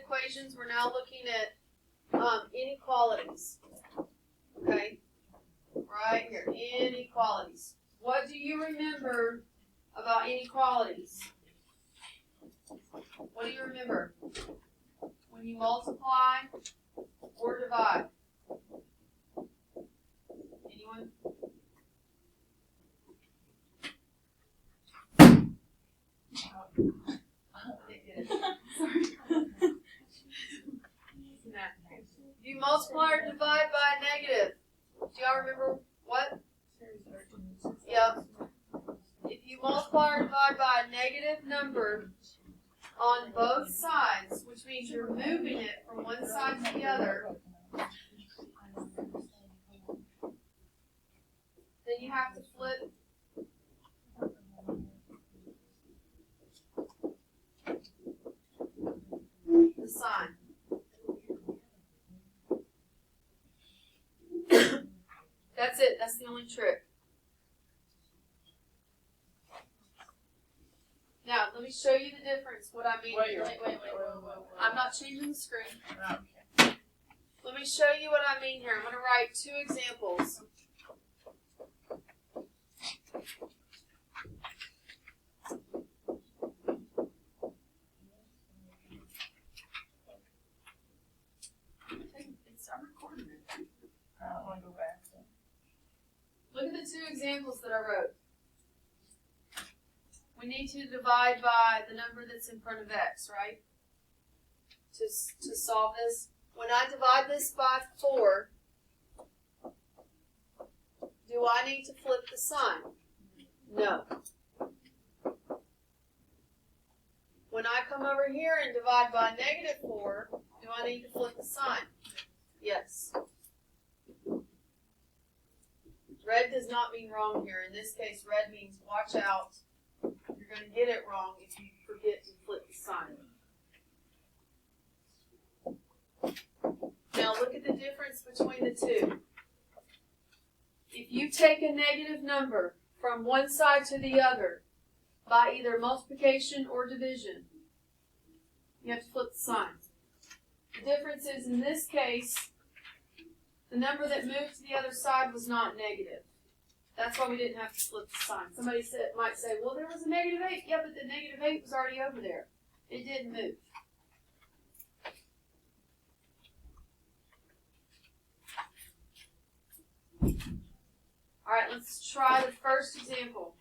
equations, we're now looking at inequalities. Okay? Right here, inequalities. What do you remember about inequalities? What do you remember? When you multiply or divide? Anyone? If you multiply or divide by a negative, do y'all remember what? Yep. If you multiply or divide by a negative number on both sides, which means you're moving it from one side to the other, then you have to flip the sign. That's it. That's the only trick. Now, let me show you the difference, what I mean here. Wait. I'm not changing the screen. Okay. Let me show you what I mean here. I'm going to write two examples. I'm recording it. I want to go back. Look at the two examples that I wrote. We need to divide by the number that's in front of x, right? To solve this. When I divide this by 4, do I need to flip the sign? No. When I come over here and divide by -4, do I need to flip the sign? Yes. Red does not mean wrong here. In this case, red means watch out. You're going to get it wrong if you forget to flip the sign. Now look at the difference between the two. If you take a negative number from one side to the other by either multiplication or division, you have to flip the sign. The difference is, in this case, the number that moved to the other side was not negative. That's why we didn't have to flip the sign. Somebody might say, well, there was a -8. Yeah, but the -8 was already over there. It didn't move. All right, let's try the first example.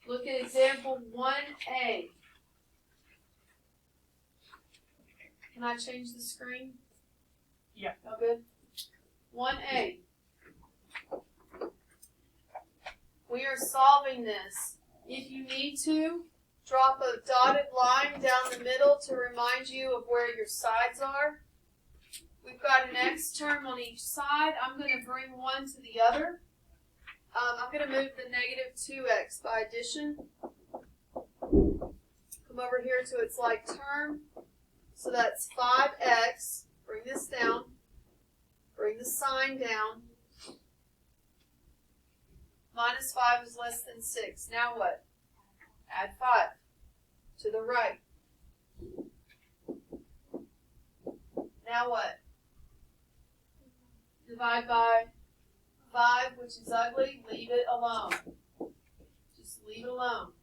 Look at example 1A. Can I change the screen? Yeah. Oh, good. 1A. We are solving this. If you need to, drop a dotted line down the middle to remind you of where your sides are. We've got an x term on each side. I'm going to bring one to the other. I'm going to move the -2x by addition. Come over here to its like term. So that's 5x. Bring this down. Bring the sign down. -5 is less than 6. Now what? Add 5 to the right. Now what? Divide by 5, which is ugly. Leave it alone. Just leave it alone.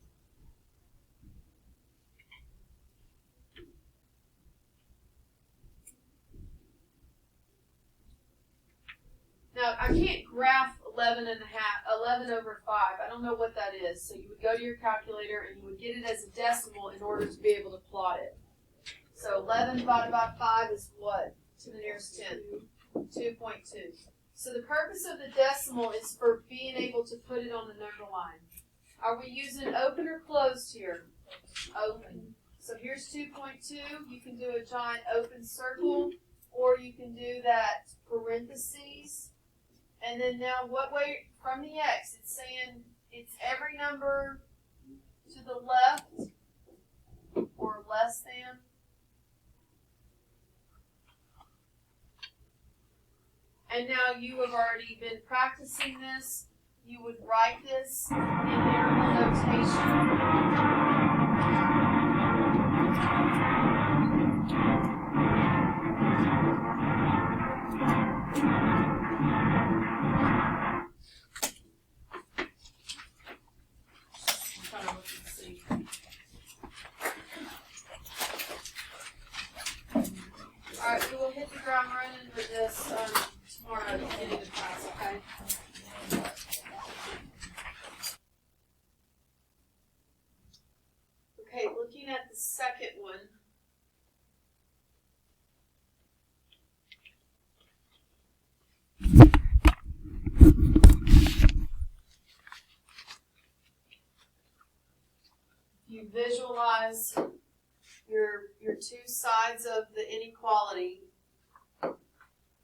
Now, I can't graph 11 over 5. I don't know what that is. So you would go to your calculator and you would get it as a decimal in order to be able to plot it. So 11 divided by 5 is what? To the nearest 10. 2.2. So the purpose of the decimal is for being able to put it on the number line. Are we using open or closed here? Open. So here's 2.2. You can do a giant open circle, or you can do that parentheses. And then now what way from the x? It's saying it's every number to the left or less than. And now you have already been practicing this. You would write this in interval notation. I'm running with this tomorrow at the beginning of class, okay? Okay, looking at the second one. You visualize your two sides of the inequality.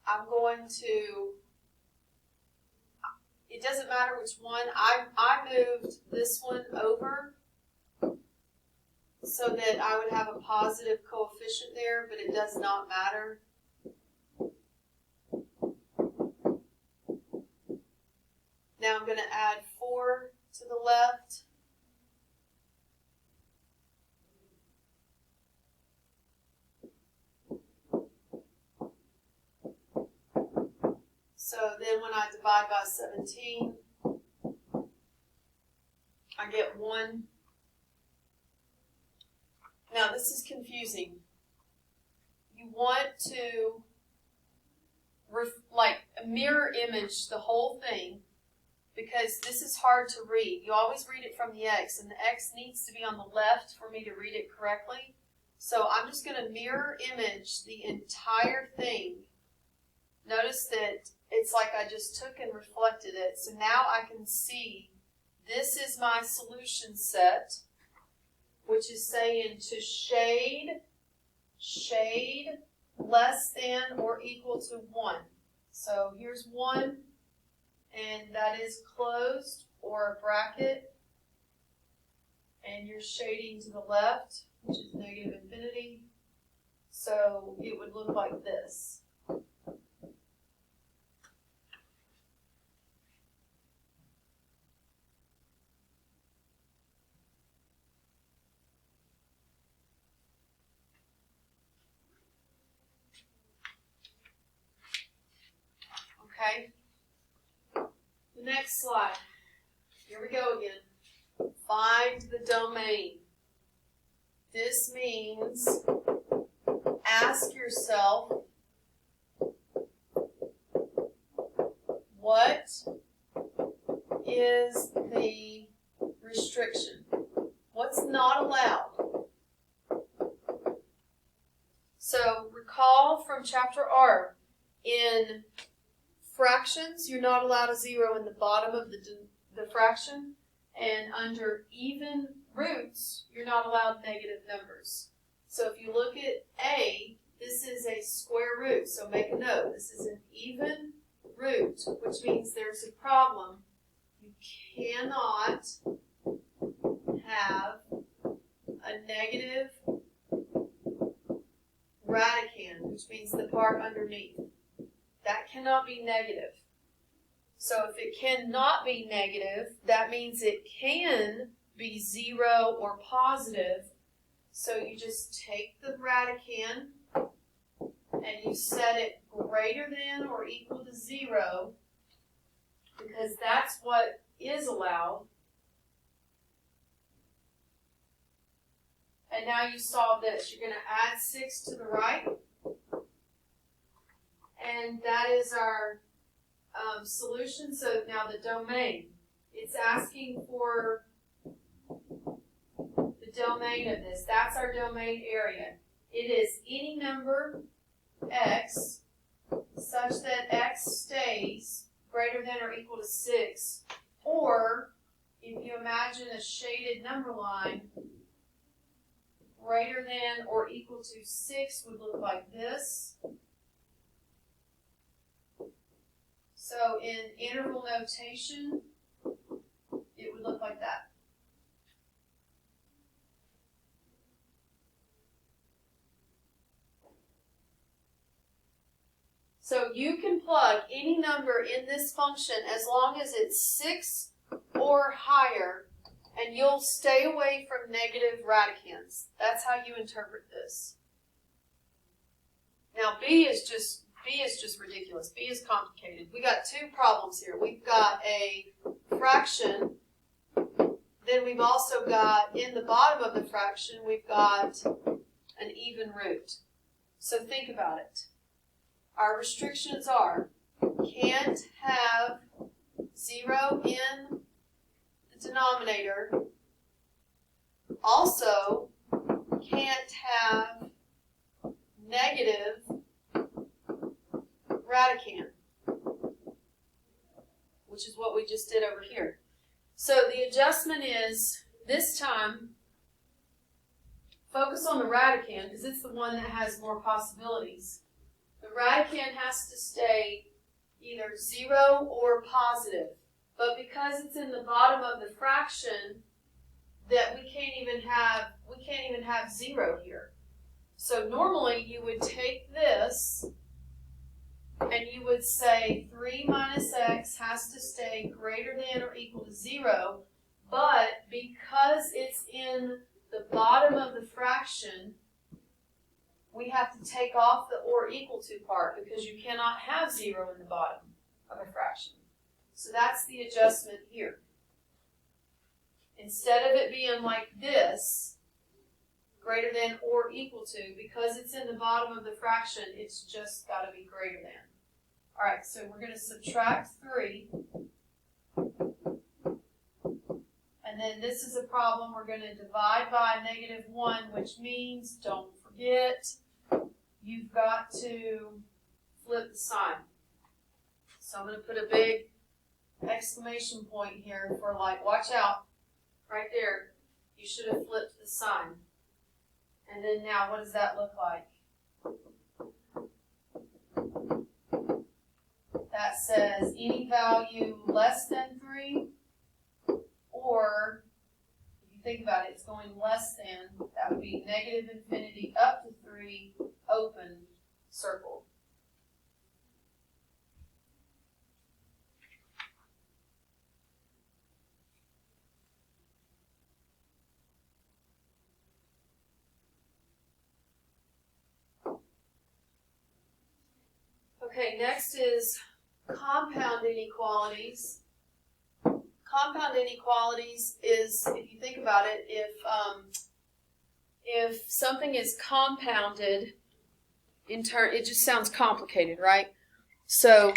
I'm going to, it doesn't matter which one, I moved this one over so that I would have a positive coefficient there, but it does not matter. Now I'm going to add 4 to the left. So then when I divide by 17, I get 1. Now this is confusing. You want to like mirror image the whole thing because this is hard to read. You always read it from the X, and the X needs to be on the left for me to read it correctly. So I'm just going to mirror image the entire thing. Notice that it's like I just took and reflected it. So now I can see this is my solution set, which is saying to shade less than or equal to 1. So here's 1, and that is closed or a bracket. And you're shading to the left, which is negative infinity. So it would look like this. Okay. The next slide. Here we go again. Find the domain. This means ask yourself, what is the restriction? What's not allowed? So recall from chapter R, in fractions, you're not allowed a 0 in the bottom of the fraction, and under even roots, you're not allowed negative numbers. So if you look at A, this is a square root, so make a note. This is an even root, which means there's a problem. You cannot have a negative radicand, which means the part underneath. That cannot be negative. So if it cannot be negative, that means it can be 0 or positive. So you just take the radicand and you set it greater than or equal to 0, because that's what is allowed. And now you solve this. You're going to add 6 to the right. And that is our solution. So now the domain. It's asking for the domain of this. That's our domain area. It is any number x such that x stays greater than or equal to 6. Or if you imagine a shaded number line, greater than or equal to 6 would look like this. So in interval notation, it would look like that. So you can plug any number in this function as long as it's 6 or higher, and you'll stay away from negative radicands. That's how you interpret this. Now B is just ridiculous. B is complicated. We got 2 problems here. We've got a fraction, then we've also got, in the bottom of the fraction, we've got an even root. So think about it. our restrictions are can't have 0 in the denominator. Also, can't have negative radicand, which is what we just did over here. So the adjustment is, this time, focus on the radicand because it's the one that has more possibilities. The radicand has to stay either 0 or positive. But because it's in the bottom of the fraction, that we can't even have 0 here. So normally you would take this and you would say 3 minus x has to stay greater than or equal to 0, but because it's in the bottom of the fraction, we have to take off the or equal to part because you cannot have 0 in the bottom of a fraction. So that's the adjustment here. Instead of it being like this, greater than or equal to, because it's in the bottom of the fraction, it's just got to be greater than. All right, so we're going to subtract 3. And then this is a problem. We're going to divide by -1, which means, don't forget, you've got to flip the sign. So I'm going to put a big exclamation point here for like, watch out, right there. You should have flipped the sign. And then now, what does that look like? That says any value less than 3, or if you think about it, it's going less than, that would be negative infinity up to 3, open, circle. Okay, next is compound inequalities. Compound inequalities is, if you think about it, if something is compounded in turn, it just sounds complicated, right? So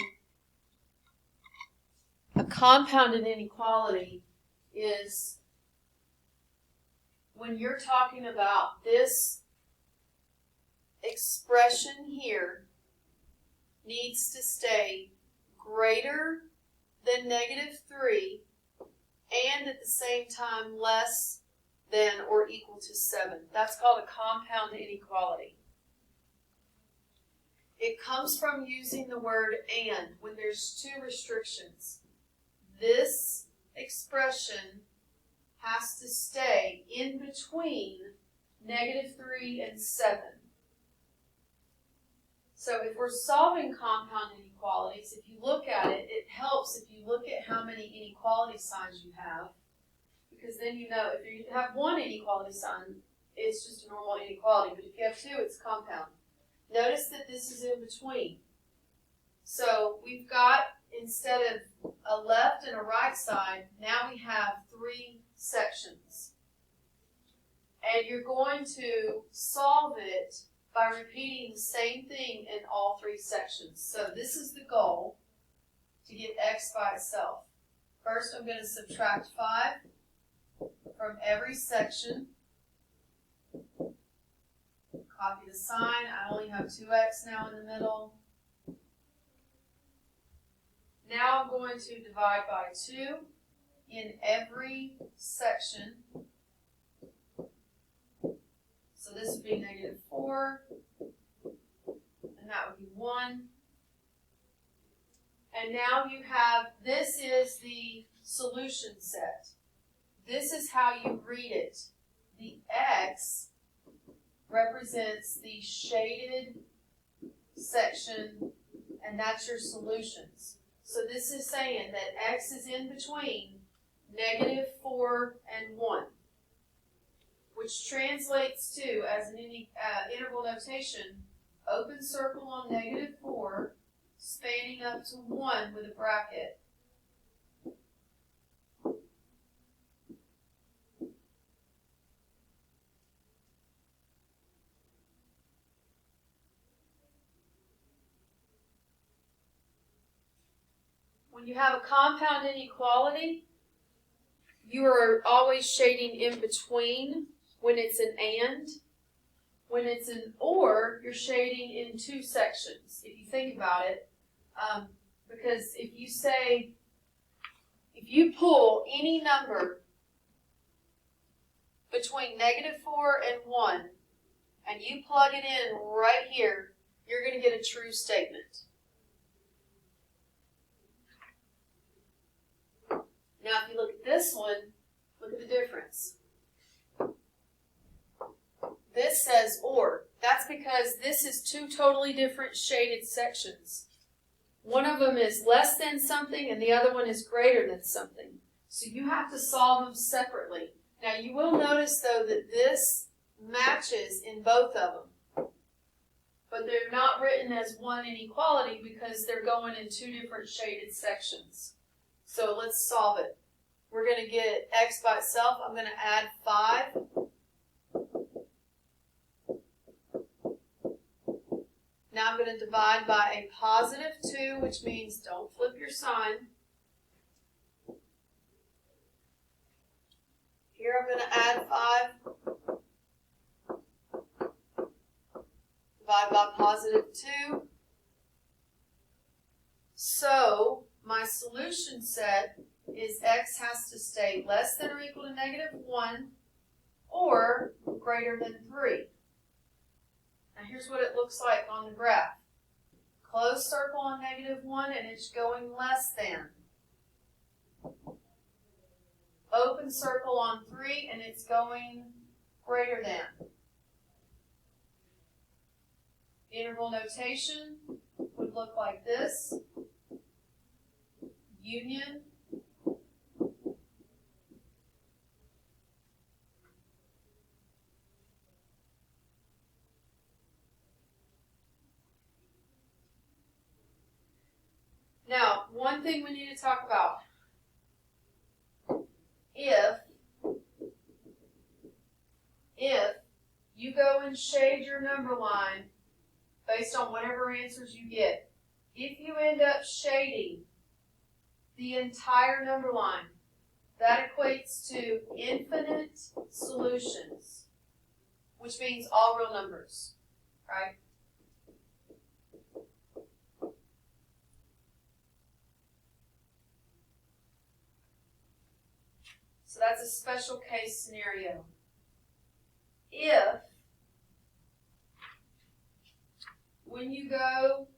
a compounded inequality is when you're talking about this expression here needs to stay greater than -3 and at the same time less than or equal to 7. That's called a compound inequality. It comes from using the word and when there's 2 restrictions. This expression has to stay in between -3 and 7. So if we're solving compound inequalities, if you look at it, it helps if you look at how many inequality signs you have, because then you know if you have 1 inequality sign, it's just a normal inequality, but if you have 2, it's compound. Notice that this is in between. So we've got, instead of a left and a right side, now we have 3 sections. And you're going to solve it by repeating the same thing in all 3 sections. So this is the goal, to get x by itself. First, I'm going to subtract 5 from every section. Copy the sign. I only have 2x now in the middle. Now I'm going to divide by 2 in every section. So this would be -4, and that would be 1. And now you have, this is the solution set. This is how you read it. The x represents the shaded section, and that's your solutions. So this is saying that x is in between -4 and 1. Which translates to, as an interval notation, open circle on -4, spanning up to 1 with a bracket. When you have a compound inequality, you are always shading in between when it's an and. When it's an or, you're shading in two sections, if you think about it. Because if you pull any number between -4 and 1, and you plug it in right here, you're going to get a true statement. Now, if you look at this one, look at the difference. This says or. That's because this is two totally different shaded sections. One of them is less than something and the other one is greater than something. So you have to solve them separately. Now you will notice though that this matches in both of them. But they're not written as one inequality because they're going in two different shaded sections. So let's solve it. We're going to get x by itself. I'm going to add 5. Now I'm going to divide by a +2, which means don't flip your sign. Here I'm going to add 5. Divide by +2. So my solution set is x has to stay less than or equal to -1 or greater than 3. Now here's what it looks like on the graph. Closed circle on -1 and it's going less than. Open circle on 3 and it's going greater than. Interval notation would look like this. Union. Now, one thing we need to talk about. If you go and shade your number line based on whatever answers you get, if you end up shading the entire number line, that equates to infinite solutions, which means all real numbers, right? So that's a special case scenario. If, when you go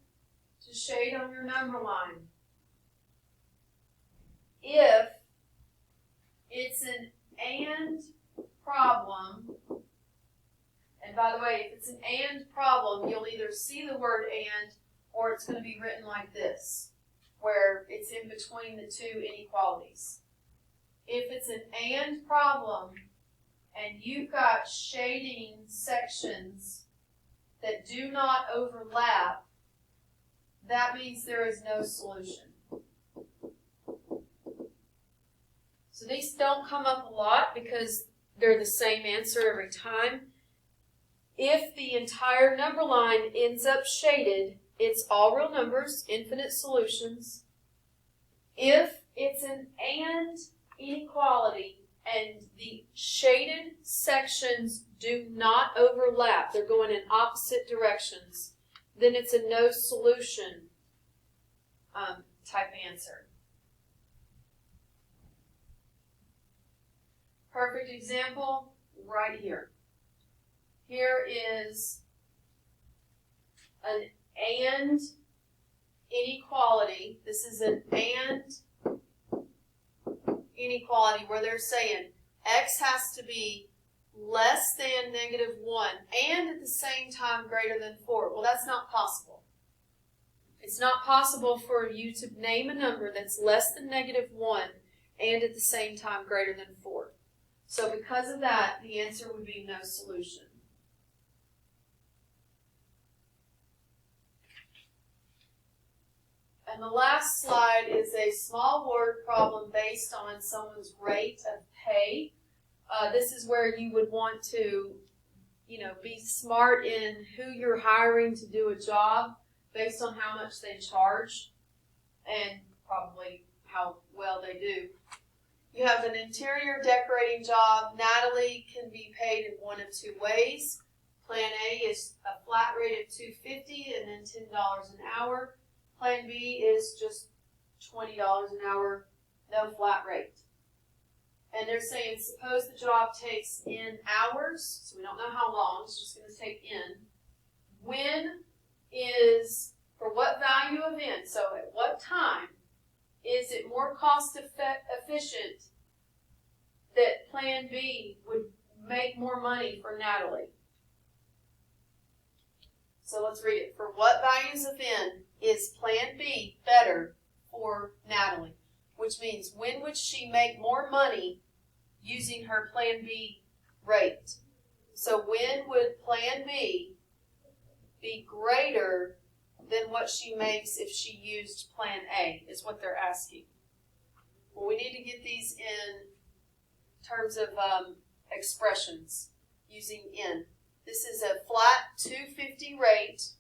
to shade on your number line, if it's an and problem, and by the way, if it's an and problem, you'll either see the word and, or it's going to be written like this, where it's in between the two inequalities. If it's an and problem, and you've got shading sections that do not overlap, that means there is no solution. So these don't come up a lot because they're the same answer every time. If the entire number line ends up shaded, it's all real numbers, infinite solutions. If it's an and inequality and the shaded sections do not overlap, they're going in opposite directions, then it's a no solution type answer. Perfect example right here. Here is an and inequality. This is an and inequality where they're saying x has to be less than -1 and at the same time greater than 4. Well, that's not possible. It's not possible for you to name a number that's less than -1 and at the same time greater than 4. So because of that, the answer would be no solution. And the last slide is a small word problem based on someone's rate of pay. This is where you would want to, be smart in who you're hiring to do a job based on how much they charge. And probably how well they do. You have an interior decorating job. Natalie can be paid in one of two ways. Plan A is a flat rate of $2.50 and then $10 an hour. Plan B is just $20 an hour, no flat rate. And they're saying, suppose the job takes in hours, so we don't know how long, it's just going to take in. When is, for what value of in, so at what time, is it more cost efficient that Plan B would make more money for Natalie? So let's read it. For what values of n is Plan B better for Natalie? Which means, when would she make more money using her Plan B rate? So when would Plan B be greater than what she makes if she used Plan A, is what they're asking. Well, we need to get these in terms of expressions using n. This is a flat $2.50 rate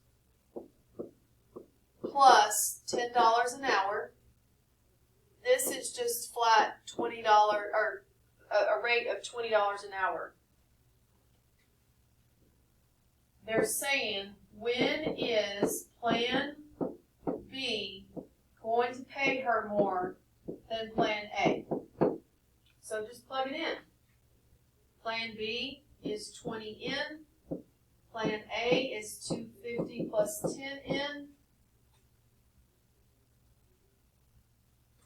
plus $10 an hour. This is just flat $20 or a rate of $20 an hour. They're saying, when is Plan B going to pay her more than Plan A? So just plug it in. Plan B is 20 in. Plan A is 250 plus 10 in.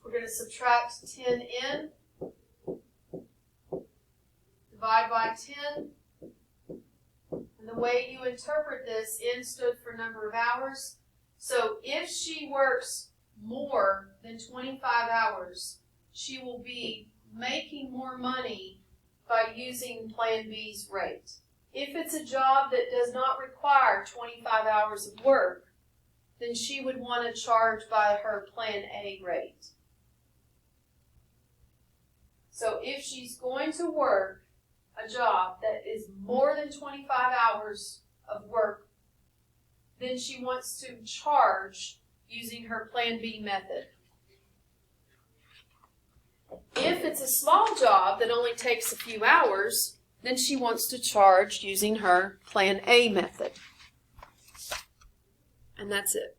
We're going to subtract 10 in. Divide by 10. And the way you interpret this, n stood for number of hours. So if she works more than 25 hours, she will be making more money by using Plan B's rate. If it's a job that does not require 25 hours of work, then she would want to charge by her Plan A rate. So if she's going to work a job that is more than 25 hours of work, then she wants to charge using her Plan B method. If it's a small job that only takes a few hours, then she wants to charge using her Plan A method. And that's it.